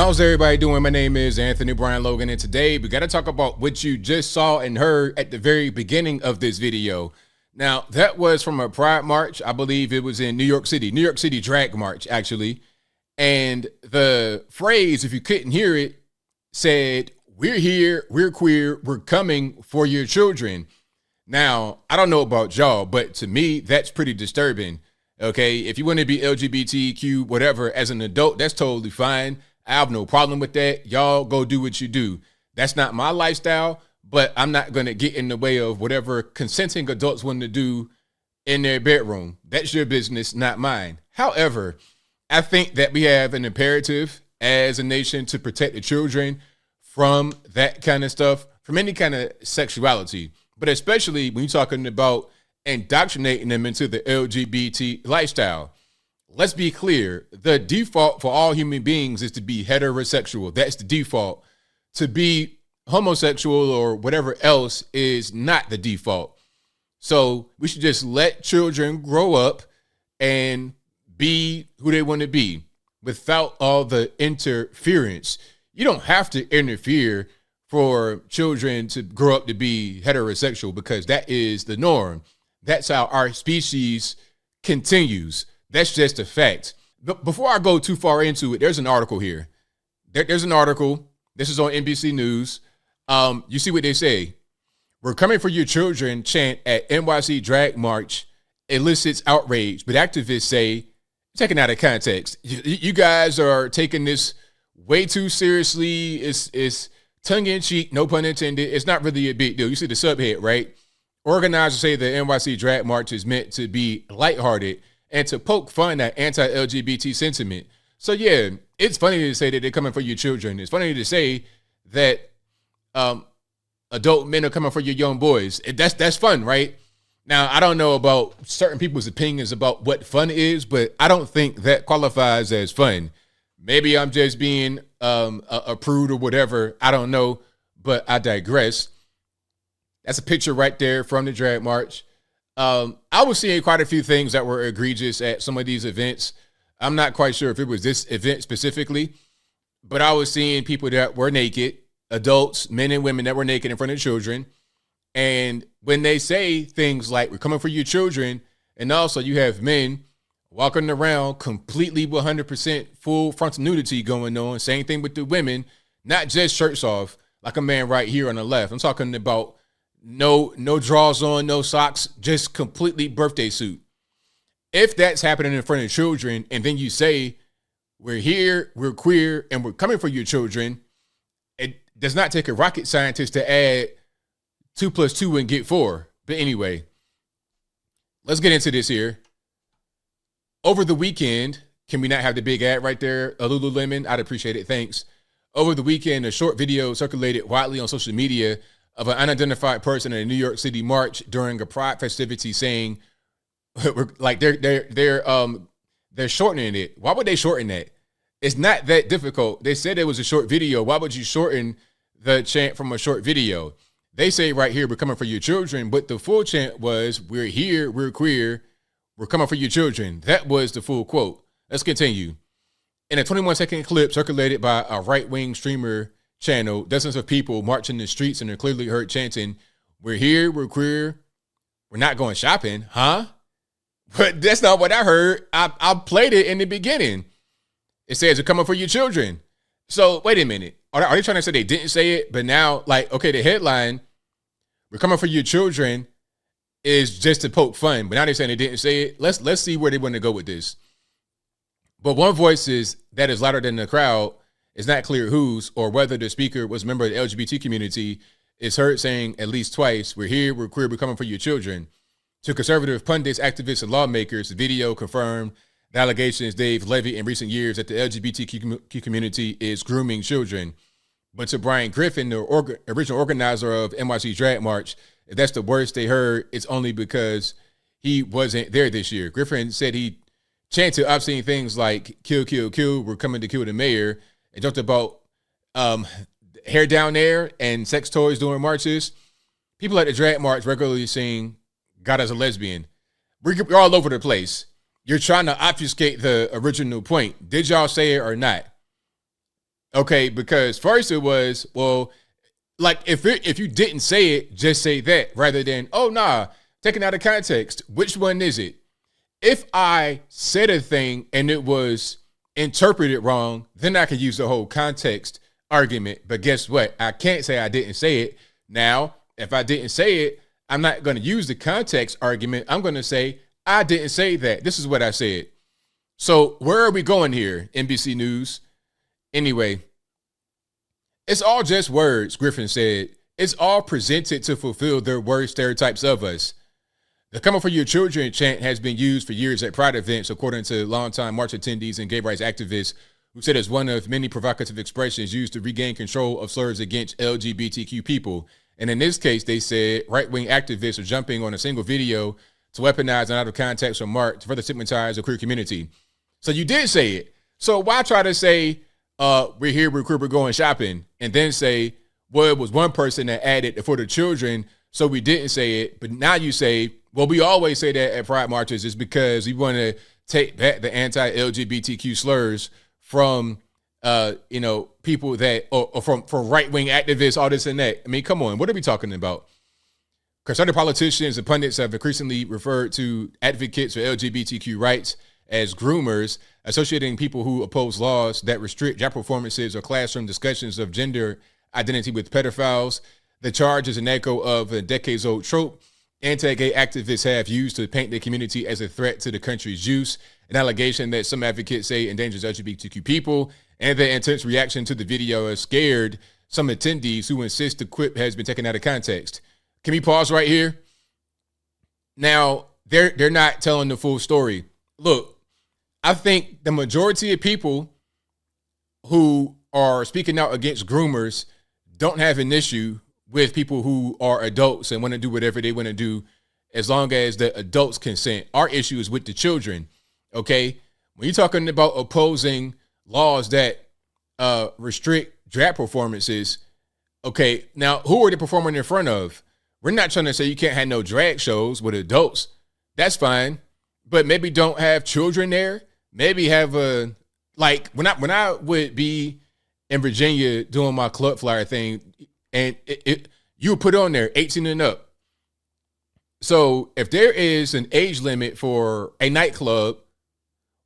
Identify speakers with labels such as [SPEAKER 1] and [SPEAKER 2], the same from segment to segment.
[SPEAKER 1] How's everybody doing? My name is Anthony Brian Logan, and today we got to talk about what you just saw and heard at the very beginning of this video. Now, that was from a Pride March. I believe it was in New York City Drag March, actually. And the phrase, if you couldn't hear it, said, "We're here, we're queer, we're coming for your children." Now, I don't know about y'all, but to me, that's pretty disturbing. Okay, if you want to be LGBTQ, whatever, as an adult, that's totally fine. I have no problem with that. Y'all go do what you do. That's not my lifestyle, but I'm not going to get in the way of whatever consenting adults want to do in their bedroom. That's your business, not mine. However, I think that we have an imperative as a nation to protect the children from that kind of stuff, from any kind of sexuality, but especially when you're talking about indoctrinating them into the LGBT lifestyle. Let's be clear. The default for all human beings is to be heterosexual. That's the default. To be homosexual or whatever else is not the default. So we should just let children grow up and be who they want to be without all the interference. You don't have to interfere for children to grow up to be heterosexual because that is the norm. That's how our species continues. That's just a fact. But before I go too far into it, there's an article here. There's an article. This is on NBC News. You see what they say. "We're coming for your children" chant at NYC drag march elicits outrage, but activists say, taken out of context, you guys are taking this way too seriously. It's tongue-in-cheek, no pun intended. It's not really a big deal. You see the subhead, right? Organizers say the NYC drag march is meant to be lighthearted and to poke fun at anti-LGBT sentiment. So yeah, it's funny to say that they're coming for your children. It's funny to say that adult men are coming for your young boys. That's fun, right? Now, I don't know about certain people's opinions about what fun is, but I don't think that qualifies as fun. Maybe I'm just being a prude or whatever. I don't know, but I digress. That's a picture right there from the drag march. I was seeing quite a few things that were egregious at some of these events. I'm not quite sure if it was this event specifically, but I was seeing people that were naked, adults, men and women that were naked in front of children. And when they say things like, "We're coming for your children," and also you have men walking around completely 100% full frontal nudity going on. Same thing with the women, not just shirts off, like a man right here on the left. I'm talking about no drawers on, no socks, just completely birthday suit. If that's happening in front of children, and then you say, "We're here, we're queer, and we're coming for your children," it does not take a rocket scientist to add 2 + 2 and get 4. But anyway, let's get into this here. Over the weekend, can we not have the big ad right there? A Lululemon, I'd appreciate it, thanks. Over the weekend, a short video circulated widely on social media of an unidentified person in a New York City march during a Pride festivity saying, like they're shortening it. Why would they shorten that? It's not that difficult. They said it was a short video. Why would you shorten the chant from a short video? They say right here, "We're coming for your children," but the full chant was, "We're here, we're queer, we're coming for your children." That was the full quote. Let's continue. In a 21-second clip circulated by a right-wing streamer channel, dozens of people march in the streets and are clearly heard chanting, "We're here, we're queer, we're not going shopping," huh? But that's not what I heard. I played it in the beginning. It says, "We're coming for your children." So wait a minute. Are they trying to say they didn't say it? But now, like, okay, the headline, "We're coming for your children," is just to poke fun. But now they're saying they didn't say it. Let's see where they want to go with this. But one voice that is louder than the crowd, it's not clear whose or whether the speaker was a member of the LGBT community, is heard saying at least twice, "We're here, we're queer, we're coming for your children." To conservative pundits, activists, and lawmakers, the video confirmed the allegations they've levied in recent years that the LGBTQ community is grooming children. But to Brian Griffin, the original organizer of NYC Drag March, if that's the worst they heard, it's only because he wasn't there this year. Griffin said he chanted obscene things like "Kill, kill, kill, we're coming to kill the mayor," and joked about hair down there and sex toys during marches. People at the drag march regularly sing "God as a lesbian." We're all over the place. You're trying to obfuscate the original point. Did y'all say it or not? Okay, because first it was, well, like if you didn't say it, just say that rather than, oh nah, taken out of context. Which one is it? If I said a thing and it was interpreted wrong, then I could use the whole context argument. But guess what? I can't say I didn't say it. Now, if I didn't say it, I'm not going to use the context argument. I'm going to say I didn't say that. This is what I said. So where are we going here, NBC News? Anyway, it's all just words, Griffin said. It's all presented to fulfill their word stereotypes of us. The Coming for Your Children chant has been used for years at Pride events, according to longtime march attendees and gay rights activists who said it's one of many provocative expressions used to regain control of slurs against LGBTQ people. And in this case, they said right-wing activists are jumping on a single video to weaponize an out-of-context remark to further stigmatize the queer community. So you did say it. So why try to say, we're here, we're queer, we're going shopping, and then say, well, it was one person that added for the children, so we didn't say it. But now you say, well, we always say that at Pride marches is because we want to take back the anti-LGBTQ slurs from, people that, or from right-wing activists, all this and that. I mean, come on, what are we talking about? Conservative politicians and pundits have increasingly referred to advocates for LGBTQ rights as groomers, associating people who oppose laws that restrict job performances or classroom discussions of gender identity with pedophiles. The charge is an echo of a decades-old trope anti-gay activists have used to paint the community as a threat to the country's youth, an allegation that some advocates say endangers LGBTQ people, and the intense reaction to the video has scared some attendees who insist the quip has been taken out of context. Can we pause right here? Now, they're not telling the full story. Look, I think the majority of people who are speaking out against groomers don't have an issue with people who are adults and want to do whatever they want to do as long as the adults consent. Our issue is with the children, okay? When you're talking about opposing laws that restrict drag performances, okay, now who are they performing in front of? We're not trying to say you can't have no drag shows with adults. That's fine. But maybe don't have children there. Maybe have when I would be in Virginia doing my club flyer thing, and you would put on there 18 and up. So if there is an age limit for a nightclub,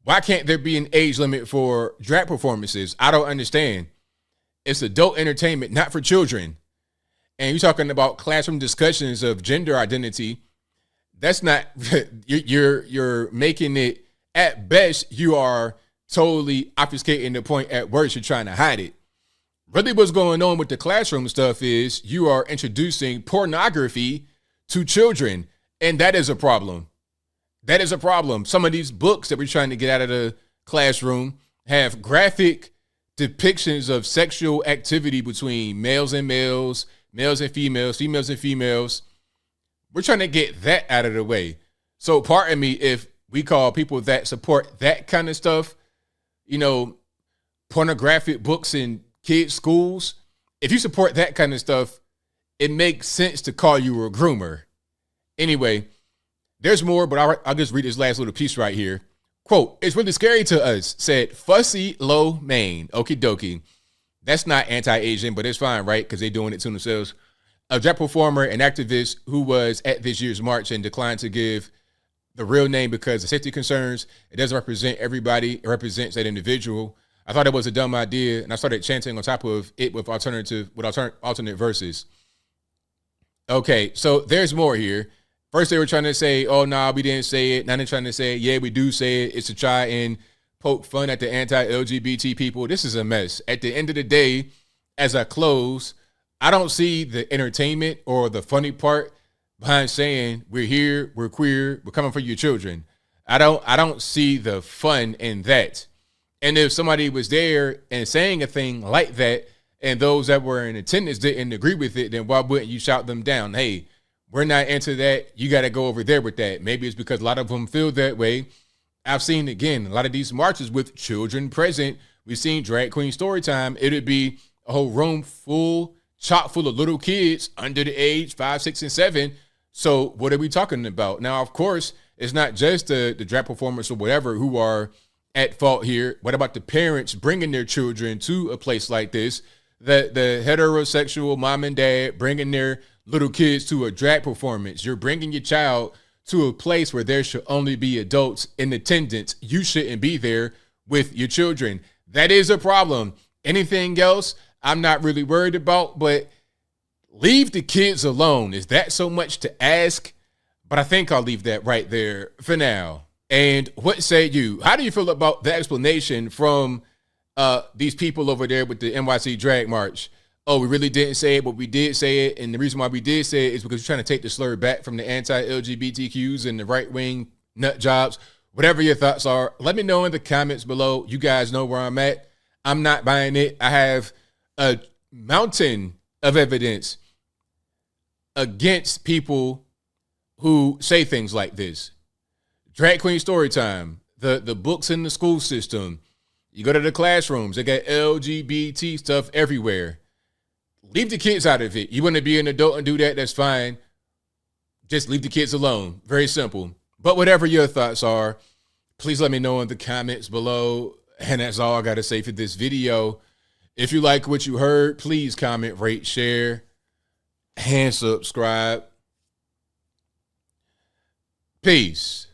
[SPEAKER 1] why can't there be an age limit for drag performances? I don't understand. It's adult entertainment, not for children. And you're talking about classroom discussions of gender identity. That's not, you're making it, at best, you are totally obfuscating the point. At worst, you're trying to hide it. Really what's going on with the classroom stuff is you are introducing pornography to children, and that is a problem. That is a problem. Some of these books that we're trying to get out of the classroom have graphic depictions of sexual activity between males and males, males and females, females and females. We're trying to get that out of the way. So pardon me if we call people that support that kind of stuff, pornographic books in kids' schools. If you support that kind of stuff, it makes sense to call you a groomer. Anyway, there's more, but I'll just read this last little piece right here. Quote, "It's really scary to us," said Fussy Lo Mein. Okie dokie. That's not anti-Asian, but it's fine, right? Because they're doing it to themselves. A drag performer and activist who was at this year's march and declined to give the real name because of safety concerns. It doesn't represent everybody. It represents that individual. I thought it was a dumb idea, and I started chanting on top of it with alternate verses. Okay, so there's more here. First, they were trying to say, oh, no, we didn't say it. Now they're trying to say, yeah, we do say it. It's to try and poke fun at the anti-LGBT people. This is a mess. At the end of the day, as I close, I don't see the entertainment or the funny part behind saying we're here, we're queer, we're coming for your children. I don't see the fun in that. And if somebody was there and saying a thing like that, and those that were in attendance didn't agree with it, then why wouldn't you shout them down? Hey, we're not into that. You got to go over there with that. Maybe it's because a lot of them feel that way. I've seen, again, a lot of these marches with children present. We've seen drag queen story time. It would be a whole room chock full of little kids under the age 5, 6, and 7. So what are we talking about? Now, of course, it's not just the drag performers or whatever who are at fault here? What about the parents bringing their children to a place like this? The heterosexual mom and dad bringing their little kids to a drag performance. You're bringing your child to a place where there should only be adults in attendance. You shouldn't be there with your children. That is a problem. Anything else, I'm not really worried about, but leave the kids alone. Is that so much to ask? But I think I'll leave that right there for now. And what say you? How do you feel about the explanation from these people over there with the NYC drag march? Oh, we really didn't say it, but we did say it. And the reason why we did say it is because we're trying to take the slur back from the anti-LGBTQs and the right-wing nut jobs. Whatever your thoughts are, let me know in the comments below. You guys know where I'm at. I'm not buying it. I have a mountain of evidence against people who say things like this. Drag queen story time, the books in the school system. You go to the classrooms, they got LGBT stuff everywhere. Leave the kids out of it. You want to be an adult and do that, that's fine. Just leave the kids alone. Very simple. But whatever your thoughts are, please let me know in the comments below. And that's all I got to say for this video. If you like what you heard, please comment, rate, share, and subscribe. Peace.